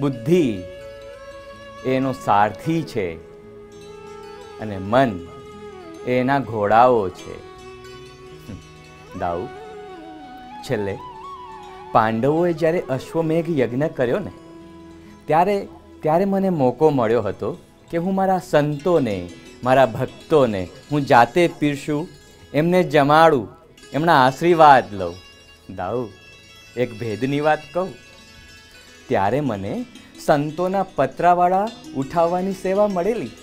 બુદ્ધિ એનો સારથી છે અને મન એના ઘોડાઓ છે. દાઉ, છેલ્લે પાંડવોએ જ્યારે અશ્વમેઘ યજ્ઞ કર્યો ને ત્યારે મને મોકો મળ્યો હતો કે હું મારા સંતોને, મારા ભક્તોને હું જાતે પીરસું, એમને જમાડું, એમના આશીર્વાદ લઉં. દાઉ, એક ભેદની વાત કહું, ત્યારે મને સંતોના પતરાવાળા ઉઠાવવાની સેવા મળેલી.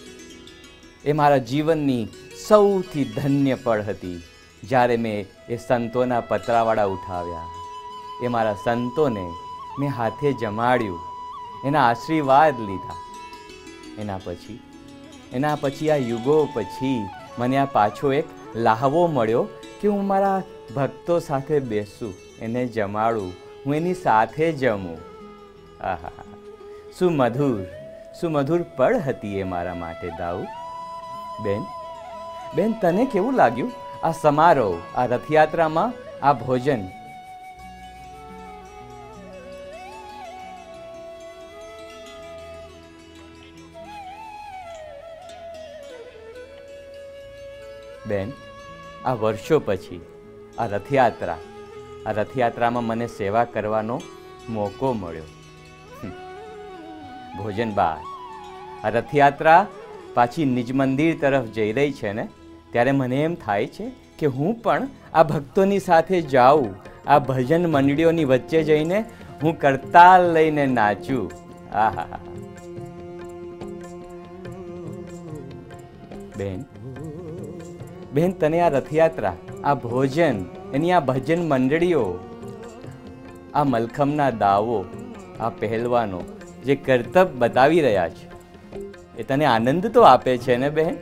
એ મારા જીવનની સૌથી ધન્ય પળ હતી જ્યારે મેં એ સંતોના પતરાવાળા ઉઠાવ્યા. એ મારા સંતોને મેં હાથે જમાડ્યું, એના આશીર્વાદ લીધા. એના પછી આ યુગો પછી મને આ પાછો એક લહાવો મળ્યો કે હું મારા ભક્તો સાથે બેસું, એને જમાડું, હું એની સાથે જમું. આહા, શું મધુર પળ હતી એ મારા માટે. દાઉ બેન, તને કેવું લાગ્યું આ સમારોહ, આ રથયાત્રામાં આ ભોજન? બેન, આ વર્ષો પછી આ રથયાત્રામાં મને સેવા કરવાનો મોકો મળ્યો. ભોજન બાદ આ રથયાત્રા પાછી નિજ મંદિર તરફ જઈ રહી છે ને, ત્યારે મને એમ થાય છે કે હું પણ આ ભક્તોની સાથે જાઉં, આ ભજન મંડળીઓની વચ્ચે જઈને હું કરતાલ લઈને નાચું. આહા બેન, તને આ રથયાત્રા, આ ભોજન, એની આ ભજન મંડળીઓ, આ મલખમના દાવો, આ પહેલવાનો જે કરતબ બતાવી રહ્યા છે, એ તને આનંદ તો આપે છે ને બહેન?